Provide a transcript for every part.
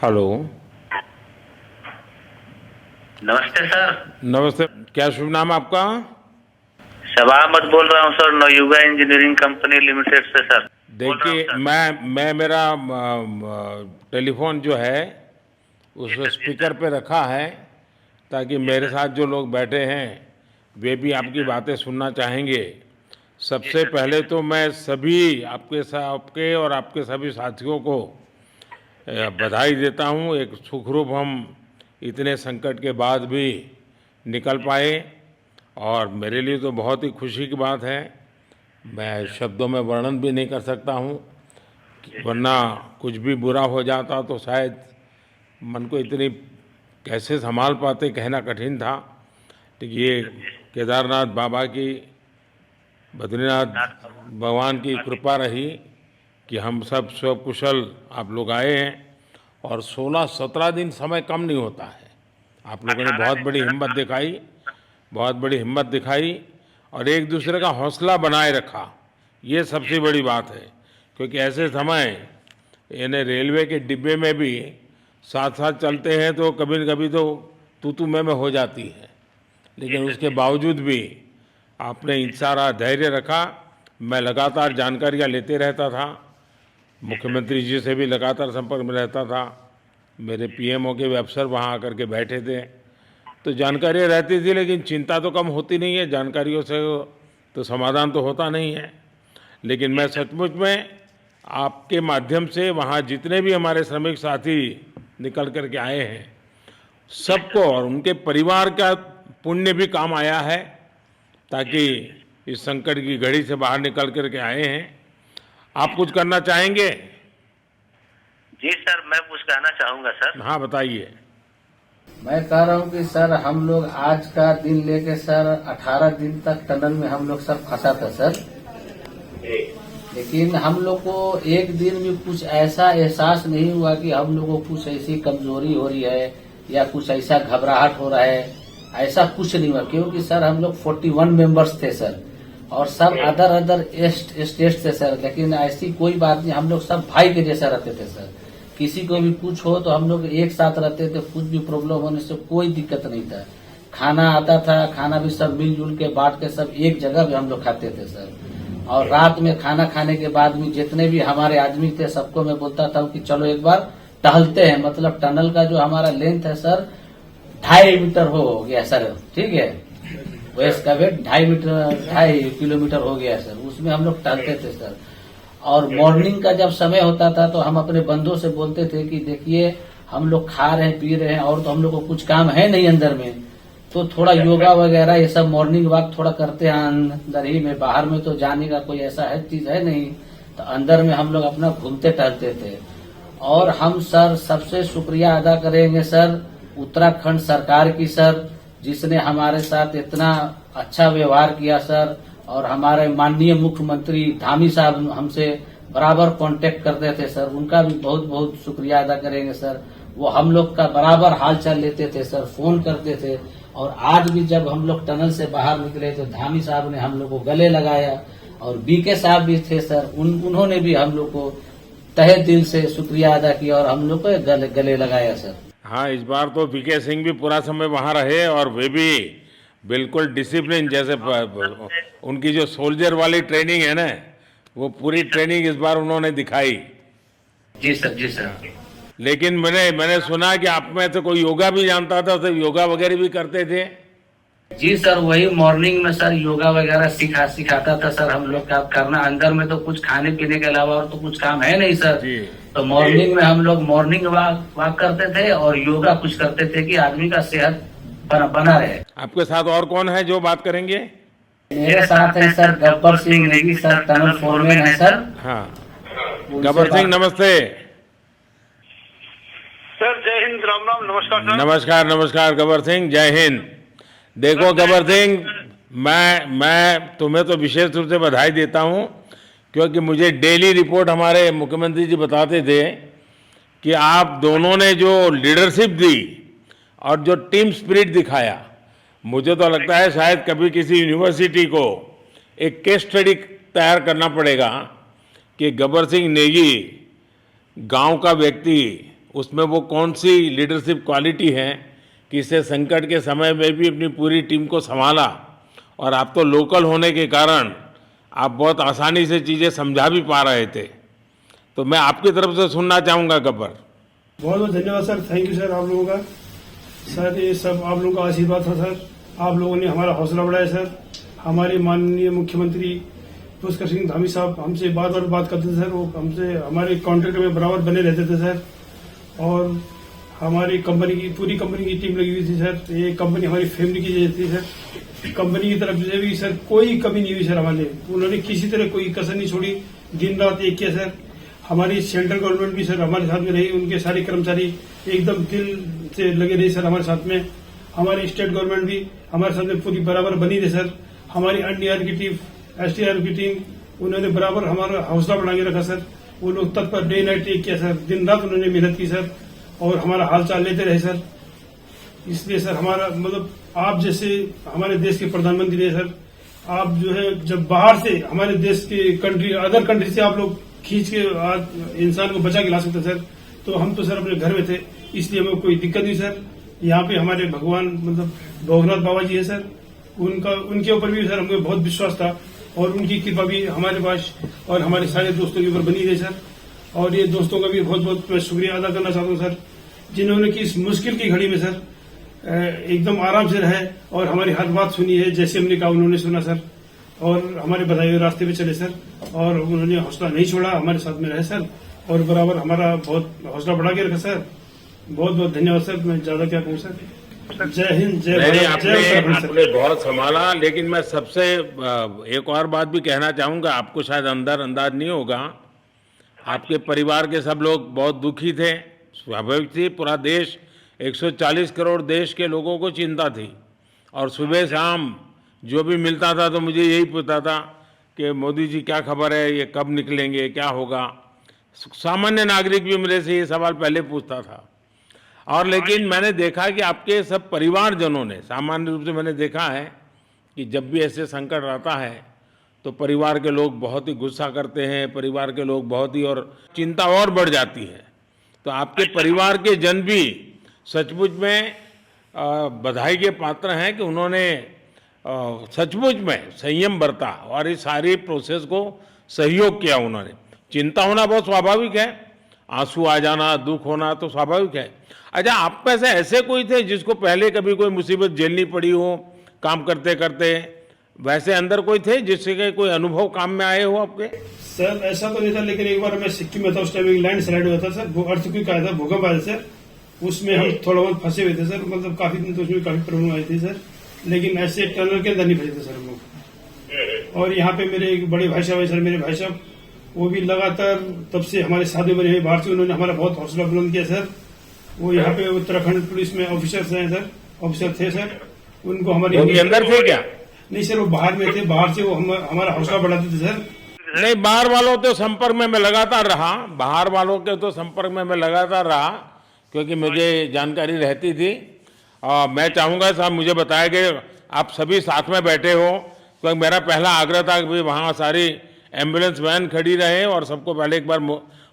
Hello. नमस्ते sir. नमस्ते। क्या शुभ नाम आपका? शबा अहमद बोल रहा हूँ sir, Navayuga engineering company limited से सर बोल रहा हूँ देखिए, सर। मैं मेरा टेलीफोन जो है जी उस सर, जी स्पीकर सर। पे रखा है ताकि जी मेरे सर, साथ जो लोग बैठे हैं वे भी जी आपकी सर। बातें सुनना चाहेंगे। जी सबसे सर, जी पहले सर। तो मैं सभी आपके और आपके सभी साथियों को जी सर। बधाई देता हूँ। एक सुखरूप हम इतने संकट के बाद भी निकल जी पाए सर। और जी मेरे लिए तो बहुत ही खुशी की बात है। जी मैं सर। शब्दों में वर्णन भी नहीं कर सकता हूँ, जी सर। वरना कुछ भी बुरा हो जाता तो शायद मन को इतनी कैसे संभाल पाते कहना कठिन था। तो जी ये सर। जी सर। केदारनाथ बाबा की, बद्रीनाथ नाथ भगवान की बाबा की कृपा रही कि हम सब सकुशल आप लोग आए हैं। और 16-17 दिन समय कम नहीं होता है। आप लोगों ने 18 बहुत दिन बड़ी सर। हिम्मत दिखाई, बहुत बड़ी हिम्मत दिखाई और एक जी दूसरे का सर। हौसला बनाए रखा। ये जी सबसे सर। बड़ी बात है, क्योंकि जी ऐसे सर। समय यानी रेलवे के डिब्बे में भी साथ साथ जी चलते हैं तो कभी न कभी तो तू मैं हो जाती है, जी लेकिन सर। उसके जी सर। बावजूद भी आपने जी सर। सारा धैर्य रखा। मैं लगातार जी सर। जानकारियाँ लेते रहता था, जी सर। मुख्यमंत्री जी से भी लगातार संपर्क में रहता था, मेरे जी सर। पीएमओ के भी अफसर वहाँ आकर के बैठे थे। तो जानकारियाँ रहती थी, लेकिन चिंता तो कम होती नहीं है, जानकारियों से तो समाधान तो होता नहीं है। लेकिन जी मैं सर। सचमुच में आपके माध्यम से वहाँ जितने भी हमारे श्रमिक साथी निकल कर के आए हैं, जी सबको सर। और उनके परिवार का पुण्य भी काम आया है, जी ताकि सर। जी सर। इस संकट की घड़ी से बाहर निकल कर के आए हैं। आप जी कुछ सर। करना चाहेंगे? जी सर, मैं कुछ कहना चाहूँगा सर। हाँ, बताइए। मैं कह रहा हूँ कि सर हम लोग आज का दिन लेके सर 18 दिन तक टनल में हम लोग सब फंसा था सर। जी। लेकिन हम लोग को एक दिन भी कुछ ऐसा एहसास नहीं हुआ कि हम लोग को कुछ ऐसी कमजोरी हो रही है या कुछ ऐसा घबराहट हो रहा है। ऐसा कुछ नहीं हुआ, क्योंकि सर हम लोग 41 मेंबर्स थे सर, और सब अदर अदर स्टेट थे सर। लेकिन ऐसी कोई बात नहीं, हम लोग सब भाई के जैसा रहते थे सर। किसी को भी कुछ हो तो हम लोग एक साथ रहते थे, कुछ भी प्रॉब्लम होने से कोई दिक्कत नहीं था। खाना आता था, खाना भी सब मिलजुल के बांट के सब एक जगह भी हम लोग खाते थे सर। और रात में खाना खाने के बाद भी जितने भी हमारे आदमी थे सबको मैं बोलता था कि चलो एक बार टहलते हैं। मतलब टनल का जो हमारा लेंथ है सर 2.5 मीटर हो गया सर, ठीक है। वेस्ट का वेट 2.5 किलोमीटर हो गया सर। उसमें हम लोग टहलते थे सर। और मॉर्निंग का जब समय होता था तो हम अपने बंदों से बोलते थे कि देखिए हम लोग खा रहे हैं पी रहे हैं और तो हम लोग को कुछ काम है नहीं अंदर में, तो थोड़ा योगा वगैरह ये सब मॉर्निंग वॉक थोड़ा करते हैं अंदर ही में। बाहर में तो जाने का कोई ऐसा है चीज है नहीं, तो अंदर में हम लोग अपना घूमते टहलते थे। और हम सर सबसे शुक्रिया अदा करेंगे सर उत्तराखंड सरकार की सर, जिसने हमारे साथ इतना अच्छा व्यवहार किया सर। और हमारे माननीय मुख्यमंत्री धामी साहब हमसे बराबर कांटेक्ट करते थे सर, उनका भी बहुत बहुत शुक्रिया अदा करेंगे सर। वो हम लोग का बराबर हाल चाल लेते थे सर, फोन करते थे। और आज भी जब हम लोग टनल से बाहर निकले तो धामी साहब ने हम लोग को गले लगाया, और बीके साहब भी थे सर, उन्होंने भी हम लोग को तहे दिल से शुक्रिया अदा किया और हम लोग को गले लगाया सर। हाँ, इस बार तो वीके सिंह भी पूरा समय वहाँ रहे और वे भी बिल्कुल डिसिप्लिन, जैसे उनकी जो सोल्जर वाली ट्रेनिंग है ना, वो पूरी जी सर। ट्रेनिंग इस बार उन्होंने दिखाई। जी सर। जी सर। लेकिन मैंने सुना कि आप में तो कोई योगा भी जानता था, तो योगा वगैरह भी करते थे। जी सर, वही मॉर्निंग में सर योगा वगैरह सिखाता था सर हम लोग का करना। अंदर में तो कुछ खाने पीने के अलावा और तो कुछ काम है नहीं सर। जी। तो मॉर्निंग में हम लोग मॉर्निंग वॉक करते थे और योगा कुछ करते थे कि आदमी का सेहत बना रहे। आपके साथ और कौन है जो बात करेंगे? मेरे साथ है sir Gabbar Singh Negi sir, tunnel foreman है सर। हाँ, उनसे गब्बर सिंह नमस्ते। सर जय हिंद, राम राम, नमस्कार सर। नमस्कार नमस्कार गब्बर सिंह, जय हिंद। देखो गब्बर सिंह, मैं तुम्हें तो विशेष रूप से बधाई देता हूँ, क्योंकि मुझे डेली रिपोर्ट हमारे मुख्यमंत्री जी बताते थे कि आप दोनों ने जो लीडरशिप दी और जो टीम स्पिरिट दिखाया, मुझे तो लगता है शायद कभी किसी यूनिवर्सिटी को एक केस स्टडी तैयार करना पड़ेगा कि गब्बर सिंह नेगी गांव का व्यक्ति उसमें वो कौन सी लीडरशिप क्वालिटी है कि इससे संकट के समय में भी अपनी पूरी टीम को संभाला, और आप तो लोकल होने के कारण आप बहुत आसानी से चीज़ें समझा भी पा रहे थे। तो मैं आपकी तरफ से सुनना चाहूँगा गब्बर। बहुत बहुत धन्यवाद सर, थैंक यू सर आप लोगों का। सर ये सब आप लोगों का आशीर्वाद था सर, आप लोगों ने हमारा हौसला बढ़ाया सर। हमारे माननीय मुख्यमंत्री पुष्कर सिंह धामी साहब हमसे बात करते थे सर, वो हमसे हमारे कॉन्ट्रैक्ट में बराबर बने रहते थे सर। और हमारी कंपनी की पूरी कंपनी की टीम लगी हुई थी सर, ये कंपनी हमारी फैमिली की जैसी थी सर। कंपनी की तरफ से भी सर कोई कमी नहीं हुई सर हमारे, उन्होंने किसी तरह कोई कसर नहीं छोड़ी, दिन रात एक किया सर। हमारी सेंट्रल गवर्नमेंट भी सर हमारे साथ में रही, उनके सारे कर्मचारी एकदम दिल से लगे रहे सर हमारे साथ में। हमारी स्टेट गवर्नमेंट भी हमारे साथ में पूरी बराबर बनी रही सर। हमारी एनडीआर की टीम, एसडीआर की टीम, उन्होंने बराबर हमारा हौसला बढ़ा के रखा सर। वो लोग तत्पर डे नाइट एक किया सर, दिन रात उन्होंने मेहनत की सर और हमारा हालचाल लेते रहे सर। इसलिए सर हमारा मतलब आप जैसे हमारे देश के प्रधानमंत्री रहे सर, आप जो है जब बाहर से हमारे देश के कंट्री अदर कंट्री से आप लोग खींच के इंसान को बचा के ला सकते सर, तो हम तो सर अपने घर में थे, इसलिए हमें कोई दिक्कत नहीं सर। यहाँ पे हमारे भगवान मतलब भोगनाथ बाबा जी है सर, उनके ऊपर भी सर हमें बहुत विश्वास था और उनकी कृपा भी हमारे पास और हमारे सारे दोस्तों के ऊपर बनी रही सर। और ये दोस्तों का भी बहुत बहुत मैं शुक्रिया अदा करना चाहता हूँ सर, जिन्होंने कि इस मुश्किल की घड़ी में सर एकदम आराम से रहे और हमारी हर बात सुनी है, जैसे हमने कहा उन्होंने सुना सर और हमारे बताए हुए रास्ते पे चले सर। और उन्होंने हौसला नहीं छोड़ा, हमारे साथ में रहे सर और बराबर हमारा बहुत हौसला बढ़ा के रखा सर। बहुत बहुत धन्यवाद सर, मैं ज्यादा क्या कहूँ सर। जय हिंद, जय भारत, जय उत्तराखंड सर। आपने बहुत संभाला, लेकिन मैं सबसे एक और बात भी कहना चाहूँगा, आपको शायद अंदाज नहीं होगा, आपके परिवार के सब लोग बहुत दुखी थे, स्वाभाविक थी। पूरा देश 140 करोड़ देश के लोगों को चिंता थी और सुबह शाम जो भी मिलता था तो मुझे यही पूछता था कि मोदी जी क्या खबर है, ये कब निकलेंगे, क्या होगा। सामान्य नागरिक भी मेरे से ये सवाल पहले पूछता था। और लेकिन मैंने देखा कि आपके सब परिवारजनों ने, सामान्य रूप से मैंने देखा है कि जब भी ऐसे संकट आता है तो परिवार के लोग बहुत ही गुस्सा करते हैं, परिवार के लोग बहुत ही और चिंता और बढ़ जाती है। तो आपके परिवार के जन भी सचमुच में बधाई के पात्र हैं कि उन्होंने सचमुच में संयम बरता और इस सारी प्रोसेस को सहयोग किया उन्होंने। चिंता होना बहुत स्वाभाविक है, आंसू आ जाना, दुख होना तो स्वाभाविक है। अच्छा, आप में से ऐसे कोई थे जिसको पहले कभी कोई मुसीबत झेलनी पड़ी हो काम करते करते? वैसे अंदर कोई थे जिससे कोई अनुभव काम में आए हो आपके? सर ऐसा तो नहीं था, लेकिन एक बार मैं सिक्किम में था, उस टाइम लैंड स्लाइड हुआ था सर, वो अर्थक्वेक आया था, भूकंप आया सर, उसमें हम थोड़ा बहुत फंसे हुए थे सर, मतलब काफी दिन तो उसमें काफी प्रॉब्लम आई थी सर, लेकिन ऐसे टनल के अंदर नहीं फंसे थे सर हम लोग। और यहाँ पे मेरे एक बड़े भाई साहब है सर, मेरे भाई साहब वो भी लगातार तब से हमारे साथ में बने बाहर से, उन्होंने हमारा बहुत हौसला बुलंद किया सर। वो यहाँ पे उत्तराखंड पुलिस में ऑफिसर्स हैं सर, ऑफिसर थे सर, उनको हमारे अंदर थे क्या? नहीं सर, वो बाहर में थे, बाहर से वो हमारा हौसला बढ़ाते थे सर। नहीं, बाहर वालों के संपर्क में मैं लगातार रहा, बाहर वालों के तो संपर्क में मैं लगातार रहा क्योंकि मुझे जानकारी रहती थी। और मैं चाहूँगा साहब, मुझे बताया कि आप सभी साथ में बैठे हो, तो मेरा पहला आग्रह था कि वहाँ सारी एम्बुलेंस वैन खड़ी रहे और सबको पहले एक बार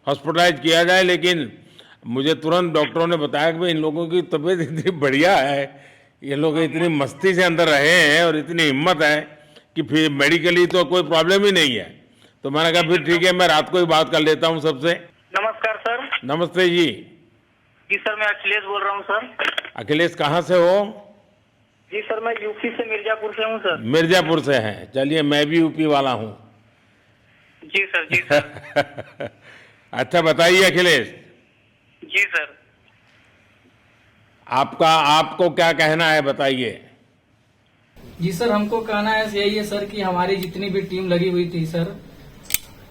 हॉस्पिटलाइज किया जाए। लेकिन मुझे तुरंत डॉक्टरों ने बताया कि इन लोगों की तबीयत इतनी बढ़िया है, ये लोग इतनी मस्ती से अंदर रहे हैं और इतनी हिम्मत है कि फिर मेडिकली तो कोई प्रॉब्लम ही नहीं है। तो मैंने कहा फिर ठीक है, मैं रात को ही बात कर लेता हूँ सबसे। नमस्कार सर। नमस्ते जी। जी सर, मैं अखिलेश बोल रहा हूँ सर। अखिलेश कहाँ से हो? जी सर, मैं यूपी से मिर्जापुर से हूँ सर। मिर्जापुर से हैं, चलिए मैं भी यूपी वाला हूँ। जी सर, जी सर। अच्छा बताइए अखिलेश, जी सर। आपको क्या कहना है, बताइए। जी सर, हमको कहना है यही है सर कि हमारी जितनी भी टीम लगी हुई थी सर,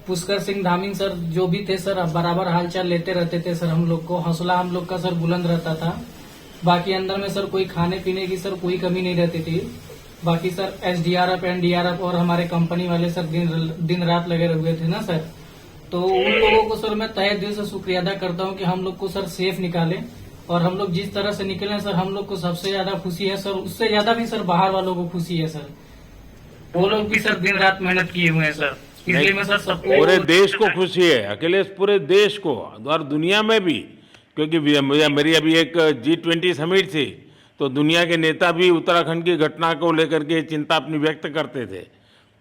पुष्कर सिंह धामी सर जो भी थे सर, बराबर हालचाल लेते रहते थे सर, हम लोग को हौसला हम लोग का सर बुलंद रहता था। बाकी अंदर में सर कोई खाने पीने की सर कोई कमी नहीं रहती थी। बाकी सर एसडीआरएफ, एनडीआरएफ और हमारे कंपनी वाले सर दिन रात लगे हुए थे ना सर, तो उन लोगों को सर मैं तहे दिल से शुक्रिया अदा करता हूँ कि हम लोग को सर सेफ निकाले। और हम लोग जिस तरह से निकले सर, हम लोग को सबसे ज्यादा खुशी है सर, उससे ज्यादा भी सर बाहर वालों को खुशी है सर, वो लोग भी सर दिन रात मेहनत किए हुए हैं सर। इसलिए मैं सर सबको, पूरे देश को खुशी है अखिलेश, पूरे देश को और दुनिया में भी क्योंकि मेरी अभी एक G20 समिट थी, तो दुनिया के नेता भी उत्तराखंड की घटना को लेकर के चिंता अपनी व्यक्त करते थे।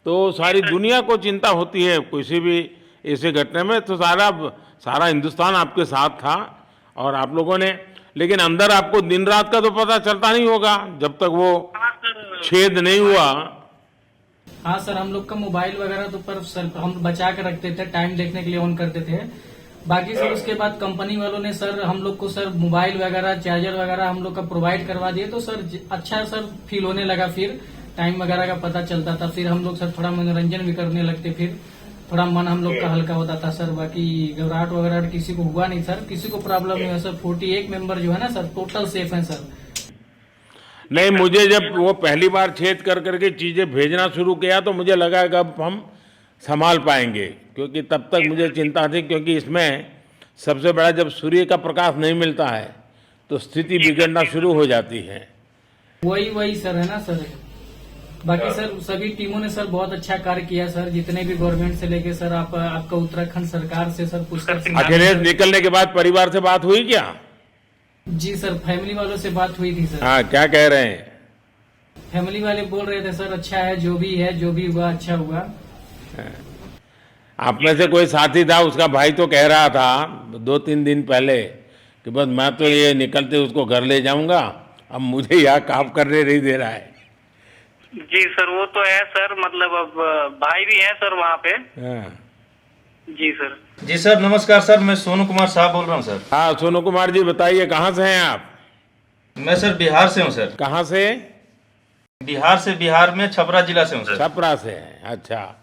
तो सारी दुनिया को चिंता होती है किसी भी ऐसे घटना में, तो सारा हिंदुस्तान आपके साथ था और आप लोगों ने, लेकिन अंदर आपको दिन रात का तो पता चलता नहीं होगा जब तक वो छेद नहीं हुआ। हाँ सर, हम लोग का मोबाइल वगैरह तो पर सर हम बचा के रखते थे, टाइम देखने के लिए ऑन करते थे। बाकी सर उसके बाद कंपनी वालों ने सर हम लोग को सर मोबाइल वगैरह, चार्जर वगैरह हम लोग का प्रोवाइड करवा दिए, तो सर अच्छा सर फील होने लगा। फिर टाइम वगैरह का पता चलता था, फिर हम लोग सर थोड़ा मनोरंजन भी करने लगते, फिर थोड़ा मन हम लोग का हल्का होता था सर। बाकी घबराहट वगैरह किसी को हुआ नहीं सर, किसी को प्रॉब्लम नहीं है सर। 41 मेंबर जो है ना सर, टोटल सेफ हैं सर। नहीं, मुझे जब वो पहली बार छेद कर करके चीज़ें भेजना शुरू किया तो मुझे लगा कि अब हम संभाल पाएंगे, क्योंकि तब तक मुझे चिंता थी, क्योंकि इसमें सबसे बड़ा जब सूर्य का प्रकाश नहीं मिलता है तो स्थिति बिगड़ना शुरू हो जाती है। वही सर है ना सर। बाकी सर सभी टीमों ने सर बहुत अच्छा कार्य किया सर, जितने भी गवर्नमेंट से लेके सर आपका उत्तराखंड सरकार से सर पुष्कर सिंह। अखिलेश निकलने के बाद परिवार से बात हुई क्या? जी सर, फैमिली वालों से बात हुई थी सर। हाँ, क्या कह रहे हैं? फैमिली वाले बोल रहे थे सर अच्छा है, जो भी हुआ अच्छा हुआ। आप में से कोई साथी था, उसका भाई तो कह रहा था 2-3 दिन पहले कि बस मैं तो ये निकलते उसको घर ले जाऊंगा, अब मुझे यहाँ काम करने नहीं दे रहा है। जी सर, वो तो है सर, मतलब अब भाई भी हैं सर वहाँ पे। हाँ। जी सर। जी सर, नमस्कार सर, मैं सोनू कुमार साहब बोल रहा हूँ सर। हाँ, सोनू कुमार जी बताइए, कहाँ से हैं आप? मैं सर बिहार से हूँ सर। कहाँ से? बिहार में छपरा जिला से हूँ सर। छपरा से हैं, अच्छा।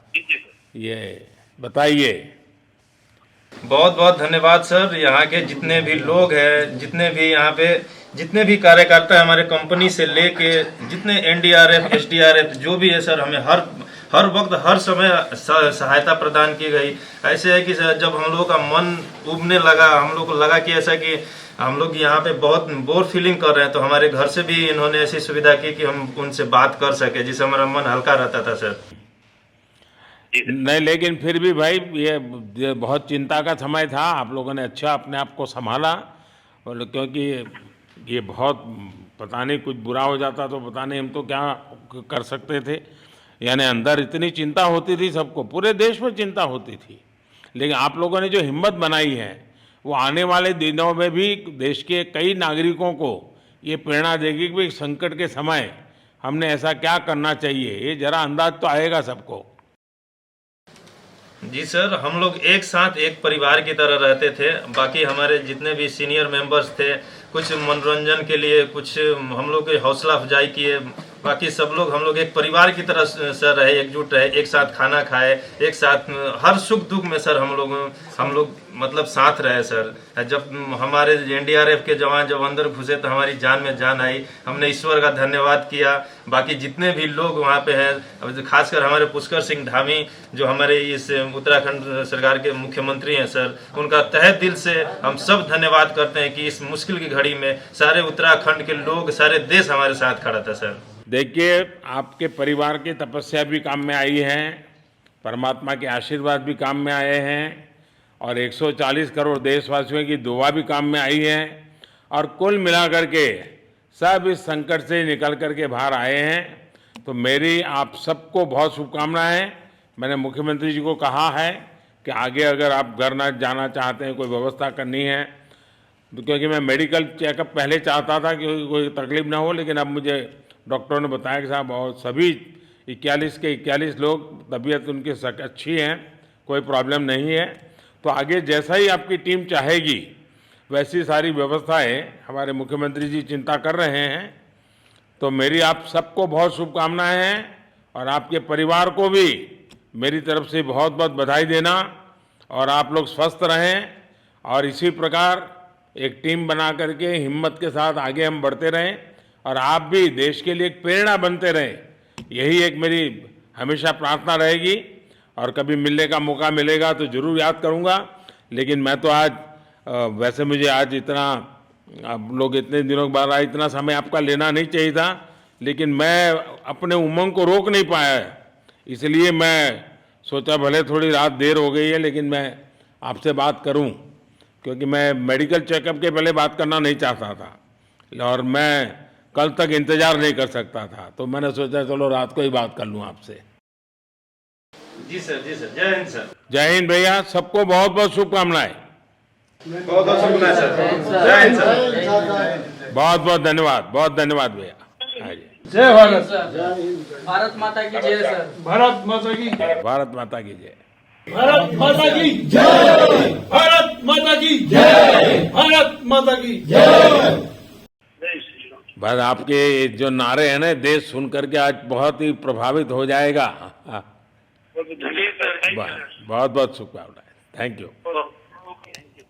ये बताइए। बहुत बहुत धन्यवाद सर। यहाँ के जितने भी लोग हैं, जितने भी यहाँ पे जितने भी कार्यकर्ता हैं, हमारे कंपनी से लेके जितने NDRF, SDRF जो भी है सर, हमें हर वक्त हर समय सहायता प्रदान की गई। ऐसे है कि सर जब हम लोगों का मन उबने लगा, हम लोग को लगा कि ऐसा कि हम लोग यहाँ पे बहुत बोर फीलिंग कर रहे हैं, तो हमारे घर से भी इन्होंने ऐसी सुविधा की कि हम उनसे बात कर सके, जिससे हमारा मन हल्का रहता था सर। नहीं, लेकिन फिर भी भाई ये बहुत चिंता का समय था, आप लोगों ने अच्छा अपने आप को संभाला, और क्योंकि ये बहुत पता नहीं कुछ बुरा हो जाता तो पता नहीं हम तो क्या कर सकते थे। यानी अंदर इतनी चिंता होती थी, सबको, पूरे देश में चिंता होती थी, लेकिन आप लोगों ने जो हिम्मत बनाई है वो आने वाले दिनों में भी देश के कई नागरिकों को ये प्रेरणा देगी कि संकट के समय हमने ऐसा क्या करना चाहिए। ये जरा अंदाज तो आएगा सबको। जी सर, हम लोग एक साथ एक परिवार की तरह रहते थे। बाकी हमारे जितने भी सीनियर मेंबर्स थे, कुछ मनोरंजन के लिए, कुछ हम लोग की हौसला अफजाई किए। बाकी सब लोग हम लोग एक परिवार की तरह सर रहे, एकजुट रहे, एक साथ खाना खाए, एक साथ हर सुख दुख में सर हम लोग मतलब साथ रहे सर। जब हमारे NDRF के जवान जब अंदर घुसे तो हमारी जान में जान आई, हमने ईश्वर का धन्यवाद किया। बाकी जितने भी लोग वहाँ पे हैं, खासकर हमारे पुष्कर सिंह धामी जो हमारे इस उत्तराखंड सरकार के मुख्यमंत्री हैं सर, उनका तहे दिल से हम सब धन्यवाद करते हैं कि इस मुश्किल की घड़ी में सारे उत्तराखंड के लोग, सारे देश हमारे साथ खड़ा था सर। देखिए, आपके परिवार की तपस्या भी काम में आई है, परमात्मा के आशीर्वाद भी काम में आए हैं, और 140 करोड़ देशवासियों की दुआ भी काम में आई है, और कुल मिलाकर के सब इस संकट से निकल कर के बाहर आए हैं। तो मेरी आप सबको बहुत शुभकामनाएं। मैंने मुख्यमंत्री जी को कहा है कि आगे अगर आप घर न जाना चाहते हैं, कोई व्यवस्था करनी है, तो क्योंकि मैं मेडिकल चेकअप पहले चाहता था कि कोई तकलीफ ना हो, लेकिन अब मुझे डॉक्टरों ने बताया कि साहब और सभी 41 के 41 लोग तबीयत उनकी अच्छी हैं, कोई प्रॉब्लम नहीं है। तो आगे जैसा ही आपकी टीम चाहेगी वैसी सारी व्यवस्थाएं हमारे मुख्यमंत्री जी चिंता कर रहे हैं। तो मेरी आप सबको बहुत शुभकामनाएं हैं, और आपके परिवार को भी मेरी तरफ से बहुत बहुत बधाई देना, और आप लोग स्वस्थ रहें, और इसी प्रकार एक टीम बना करके हिम्मत के साथ आगे हम बढ़ते रहें, और आप भी देश के लिए एक प्रेरणा बनते रहें। यही एक मेरी हमेशा प्रार्थना रहेगी, और कभी मिलने का मौका मिलेगा तो ज़रूर याद करूँगा। लेकिन मैं तो आज वैसे मुझे आज इतना, आप लोग इतने दिनों के बाद आए, इतना समय आपका लेना नहीं चाहिए था, लेकिन मैं अपने उमंग को रोक नहीं पाया, इसलिए मैं सोचा भले थोड़ी रात देर हो गई है लेकिन मैं आपसे बात करूं, क्योंकि मैं मेडिकल चेकअप के पहले बात करना नहीं चाहता था और मैं कल तक इंतजार नहीं कर सकता था, तो मैंने सोचा चलो रात को ही बात कर लूं आपसे। जी सर, जय हिंद सर। जय हिंद भैया, सबको बहुत बहुत शुभकामनाएं। बहुत बहुत शुभकामनाएं सर। जय हिंद सर। बहुत बहुत धन्यवाद भैया। हाँ जी, जय भारत। भारत माता की जय सर। भारत माता की भारत माता की जय। भारत माता की जय। भारत माता की जय। भारत माता की जय। बस आपके जो नारे हैं ना, देश सुन करके आज बहुत ही प्रभावित हो जाएगा। बहुत बहुत शुभकामनाएं। Thank you.